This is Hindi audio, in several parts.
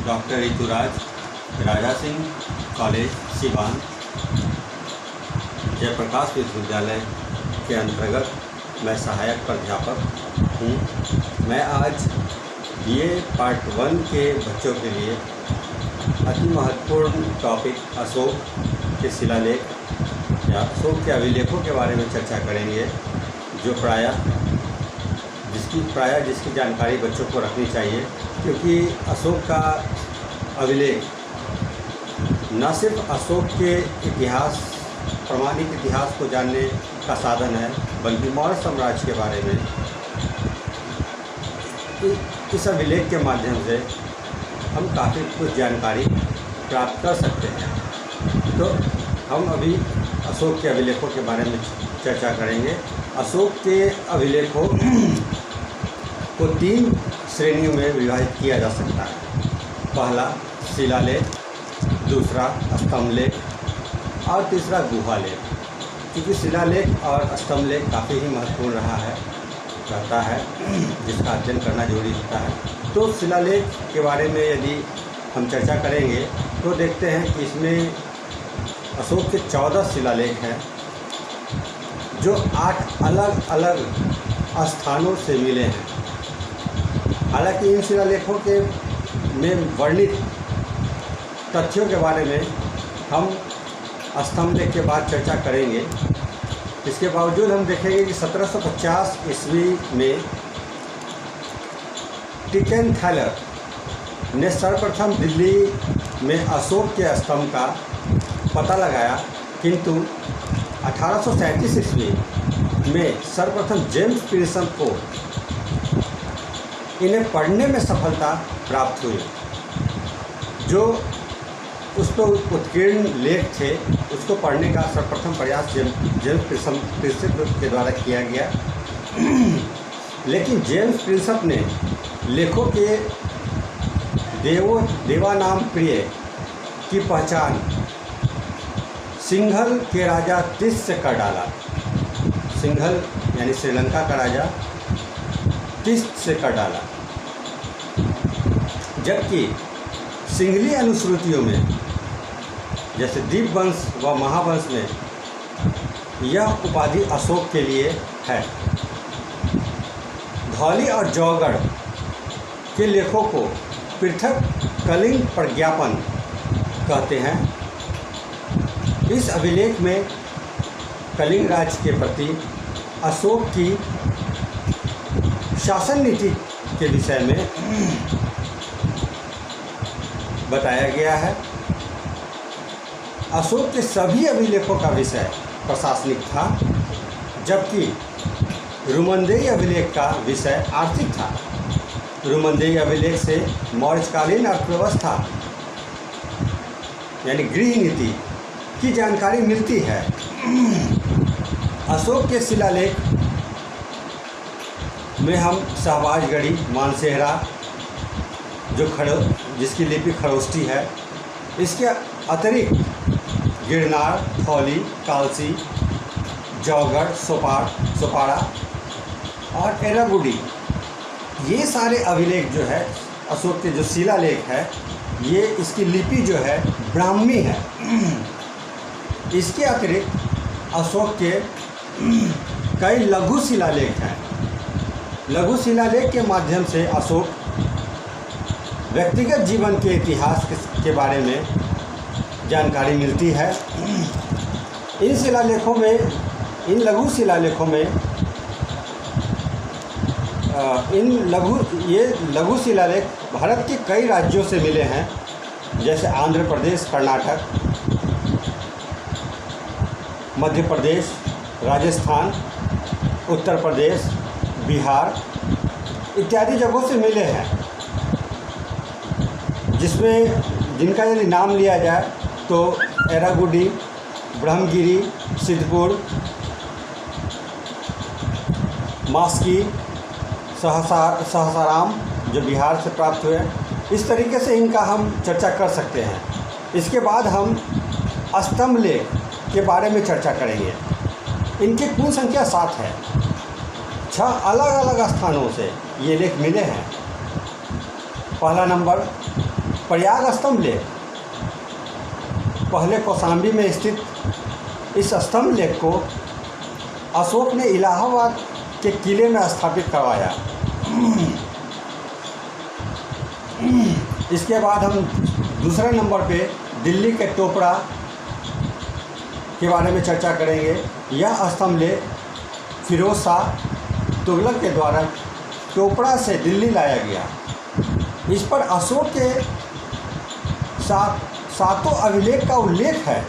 डॉक्टर ऋतुराज, राजा सिंह कॉलेज सिवान, जयप्रकाश विश्वविद्यालय के अंतर्गत मैं सहायक प्राध्यापक हूँ। मैं आज BA पार्ट 1 के बच्चों के लिए अति महत्वपूर्ण टॉपिक अशोक के शिलालेख या अशोक के अभिलेखों के बारे में चर्चा करेंगे, जो जिसकी जानकारी बच्चों को रखनी चाहिए, क्योंकि अशोक का अभिलेख न सिर्फ अशोक के इतिहास, प्रामाणिक इतिहास को जानने का साधन है, बल्कि मौर्य साम्राज्य के बारे में इस अभिलेख के माध्यम से हम काफ़ी कुछ जानकारी प्राप्त कर सकते हैं। तो हम अभी अशोक के अभिलेखों के बारे में चर्चा करेंगे। अशोक के अभिलेखों को 3 श्रेणियों में विभाजित किया जा सकता है। पहला शिलालेख, दूसरा स्तंभलेख और तीसरा गुहालेख। क्योंकि शिलालेख और स्तंभलेख काफ़ी ही महत्वपूर्ण रहता है, जिसका अध्ययन करना जरूरी होता है। तो शिलालेख के बारे में यदि हम चर्चा करेंगे तो देखते हैं कि इसमें अशोक के 14 शिलालेख हैं, जो 8 अलग अलग स्थानों से मिले हैं। हालांकि इन शिलालेखों के में वर्णित तथ्यों के बारे में हम स्तंभलेख के बाद चर्चा करेंगे। इसके बावजूद हम देखेंगे कि 1750 ईस्वी में टिकन थैलर ने सर्वप्रथम दिल्ली में अशोक के स्तंभ का पता लगाया, किंतु 1837 ईस्वी में सर्वप्रथम जेम्स पीयर्सन को इन्हें पढ़ने में सफलता प्राप्त हुई। जो उस पर उत्कीर्ण लेख थे, उसको पढ़ने का सर्वप्रथम प्रयास जेम्स पीयर्सन के द्वारा किया गया। लेकिन जेम्स पीयर्सन ने लेखों के देवानाम प्रिय की पहचान सिंघल के राजा तिस से कर डाला। सिंघल यानी श्रीलंका का राजा तिस से कर डाला। जबकि सिंघली अनुश्रुतियों में, जैसे दीपवंश व महावंश में, यह उपाधि अशोक के लिए है। धौली और जौगढ़ के लेखों को पृथक कलिंग प्रज्ञापन कहते हैं। इस अभिलेख में कलिंग राज्य के प्रति अशोक की शासन नीति के विषय में बताया गया है। अशोक के सभी अभिलेखों का विषय प्रशासनिक था, जबकि रुमंदेई अभिलेख का विषय आर्थिक था। रुमंदेई अभिलेख से मौर्यकालीन अर्थव्यवस्था यानी गृह नीति की जानकारी मिलती है। अशोक के शिलालेख में हम शहबाजगढ़ी, मानसेहरा जिसकी लिपि खरोष्टी है, इसके अतिरिक्त गिरनार, धौली, कालसी, जौगढ़, सोपाड़ा और एरागुडी, ये सारे अभिलेख जो है अशोक के जो शिलालेख है, ये इसकी लिपि जो है ब्राह्मी है। इसके अतिरिक्त अशोक के कई लघु शिलालेख हैं। लघु शिलालेख के माध्यम से अशोक व्यक्तिगत जीवन के इतिहास के बारे में जानकारी मिलती है। इन शिलालेखों में, इन लघु शिलालेखों में ये लघु शिलालेख भारत के कई राज्यों से मिले हैं, जैसे आंध्र प्रदेश, कर्नाटक, मध्य प्रदेश, राजस्थान, उत्तर प्रदेश, बिहार इत्यादि जगहों से मिले हैं। जिनका यदि नाम लिया जाए तो एरागुडी, ब्रह्मगिरी, सिद्धपुर, मास्की, सहसाराम जो बिहार से प्राप्त हुए, इस तरीके से इनका हम चर्चा कर सकते हैं। इसके बाद हम स्तंभलेख के बारे में चर्चा करेंगे। इनकी कुल संख्या 7 है। 6 अलग अलग स्थानों से ये लेख मिले हैं। पहला नंबर प्रयाग स्तंभ लेख, पहले कौशाम्बी में स्थित इस स्तंभ लेख को अशोक ने इलाहाबाद के किले में स्थापित करवाया। इसके बाद हम दूसरे नंबर पे दिल्ली के टोपरा के बारे में चर्चा करेंगे। यह स्तंभ लेख फिरोज शाह तुगलक के द्वारा टोपरा से दिल्ली लाया गया। इस पर अशोक के सातों अभिलेख का उल्लेख है।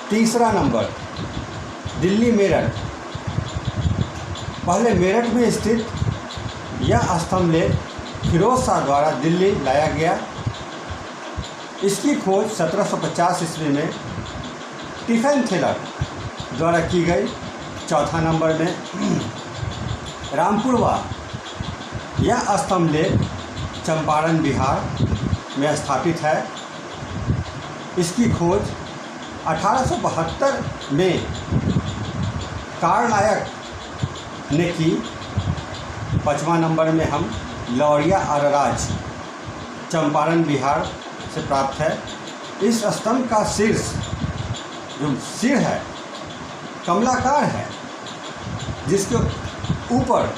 तीसरा नंबर दिल्ली मेरठ, पहले मेरठ में स्थित यह स्तंभ लेख फिरोज शाह द्वारा दिल्ली लाया गया। इसकी खोज 1750 ईस्वी में स्टीफन थेलर द्वारा की गई। चौथा नंबर में रामपुरवा, यह स्तंभ लेख चंपारण बिहार में स्थापित है। इसकी खोज 1872 में कारनायक ने की। 5वां नंबर में हम लौरिया अरराज, चंपारण बिहार से प्राप्त है। इस स्तंभ का शीर्ष जो सिर है कमलाकार है, जिसके ऊपर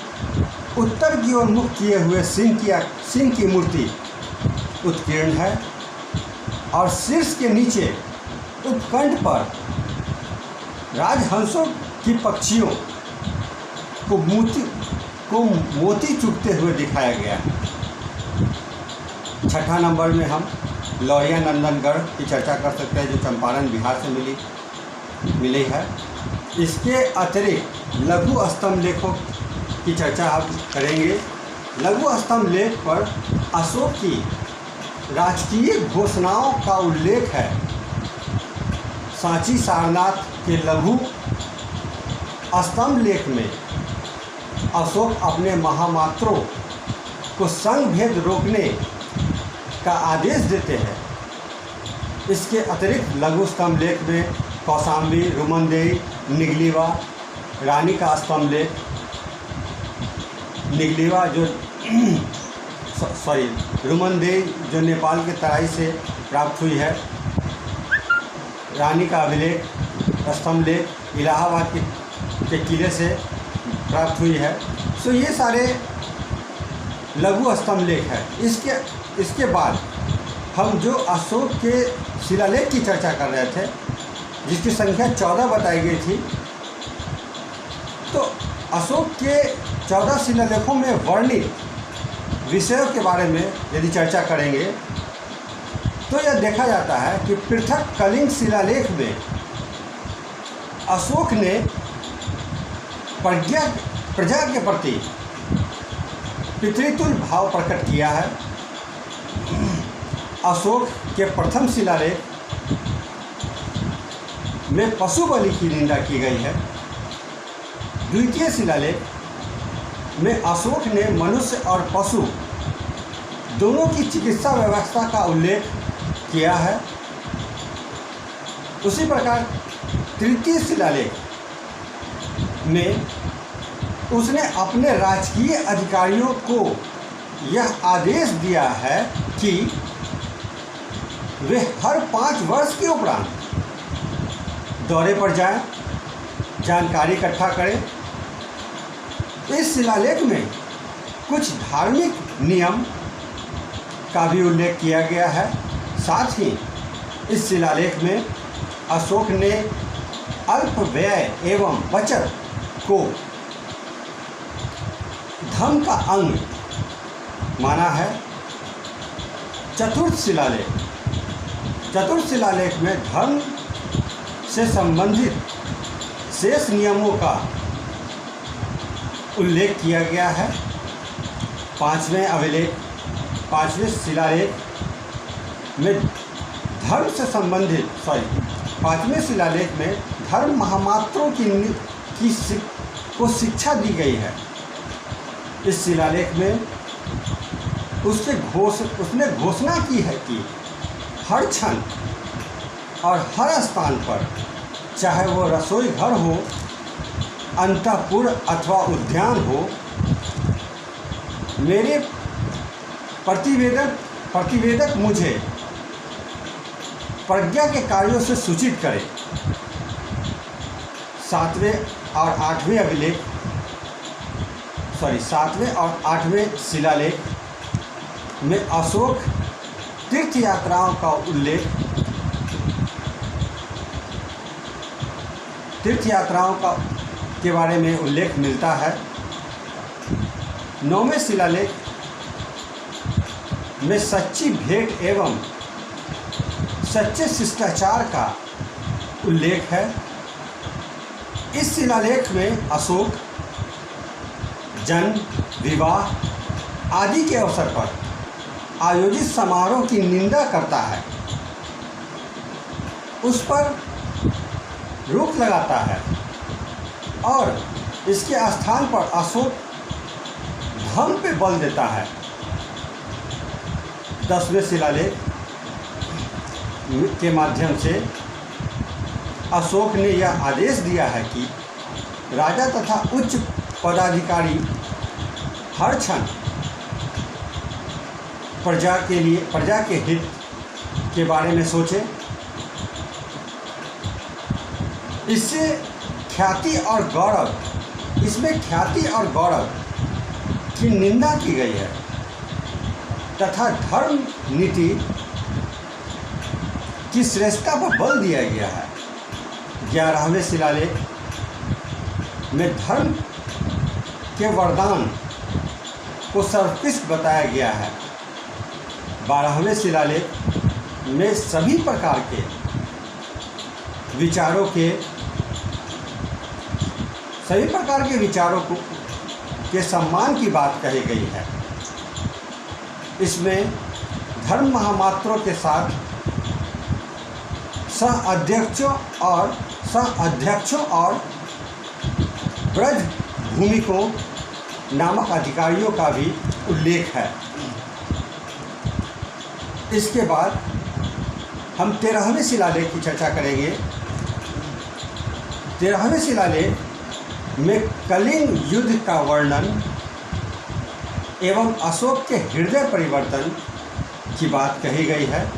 उत्तर की ओर मुख किए हुए सिंह की मूर्ति उत्कीर्ण है और शीर्ष के नीचे उपकंठ पर राजहंसों की पक्षियों को मोती चुभते हुए दिखाया गया है। छठा नंबर में हम लौरिया नंदनगढ़ की चर्चा कर सकते हैं, जो चंपारण बिहार से मिली है। इसके अतिरिक्त लघु स्तंभ लेखों की चर्चा आप करेंगे। लघु स्तंभ लेख पर अशोक की राजकीय घोषणाओं का उल्लेख है। सांची सारनाथ के लघु स्तंभ लेख में अशोक अपने महामात्रों को संघ भेद रोकने का आदेश देते हैं। इसके अतिरिक्त लघु स्तंभ लेख में कौशाम्बी, रुमनदेही, निगलीवा, रानी का स्तंभ लेख, निगलीवा जो रुमनदेही जो नेपाल के तराई से प्राप्त हुई है, रानी का अभिलेख स्तंभ लेख इलाहाबाद के किले से प्राप्त हुई है। सो ये सारे लघु स्तंभ लेख है। इसके बाद हम जो अशोक के शिलालेख की चर्चा कर रहे थे, जिसकी संख्या 14 बताई गई थी, तो अशोक के 14 शिलालेखों में वर्णित विषयों के बारे में यदि चर्चा करेंगे तो यह देखा जाता है कि पृथक कलिंग शिलालेख में अशोक ने प्रजा के प्रति पितृतुल्य भाव प्रकट किया है। अशोक के प्रथम शिलालेख में पशु बलि की निंदा की गई है। द्वितीय शिलालेख में अशोक ने मनुष्य और पशु दोनों की चिकित्सा व्यवस्था का उल्लेख किया है। उसी प्रकार तृतीय शिलालेख में उसने अपने राजकीय अधिकारियों को यह आदेश दिया है कि वे हर 5 वर्ष के उपरांत दौरे पर जाएं, जानकारी इकट्ठा करें। इस शिलालेख में कुछ धार्मिक नियम का भी उल्लेख किया गया है। साथ ही इस शिलालेख में अशोक ने अल्प व्यय एवं बचत को धर्म का अंग माना है। चतुर्थ शिलालेख में धर्म से संबंधित शेष नियमों का उल्लेख किया गया है। पांचवें शिलालेख में धर्म से संबंधित पांचवें शिलालेख में धर्म महामात्रों को शिक्षा दी गई है। इस शिलालेख में उसने घोषणा की है कि हर क्षण और हर स्थान पर, चाहे वो रसोई घर हो, अंतःपुर अथवा उद्यान हो, मेरे प्रतिवेदन प्रतिवेदक मुझे प्रज्ञा के कार्यों से सूचित करे। 7वें और 8वें शिलालेख में अशोक तीर्थ यात्राओं का उल्लेख के बारे में उल्लेख मिलता है। 9वें शिलालेख में सच्ची भेंट एवं सच्चे शिष्टाचार का उल्लेख है। इस शिलालेख में अशोक जन्म, विवाह आदि के अवसर पर आयोजित समारोह की निंदा करता है, उस पर रोक लगाता है और इसके स्थान पर अशोक धर्म पे बल देता है। 10वें शिलालेख के माध्यम से अशोक ने यह आदेश दिया है कि राजा तथा उच्च पदाधिकारी हर क्षण प्रजा के हित के बारे में सोचे। इसमें ख्याति और गौरव की निंदा की गई है तथा धर्म नीति की श्रेष्ठता पर बल दिया गया है। 11वें शिलालेख में धर्म के वरदान को सर्वोत्कृष्ट बताया गया है। 12वें शिलालेख में सभी प्रकार के विचारों के सम्मान की बात कही गई है। इसमें धर्म महामात्रों के साथ सह-अध्यक्षों और ब्रज भूमिकों नामक अधिकारियों का भी उल्लेख है। इसके बाद हम 13वें शिलालेख की चर्चा करेंगे। 13वें शिलालेख में कलिंग युद्ध का वर्णन एवं अशोक के हृदय परिवर्तन की बात कही गई है।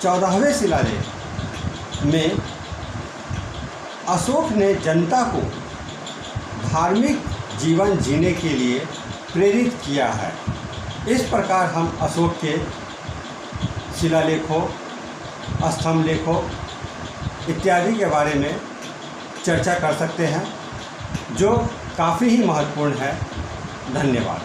14वें शिलालेख में अशोक ने जनता को धार्मिक जीवन जीने के लिए प्रेरित किया है। इस प्रकार हम अशोक के शिलालेखों, स्तंभ लेखों इत्यादि के बारे में चर्चा कर सकते हैं, जो काफ़ी ही महत्वपूर्ण है। धन्यवाद।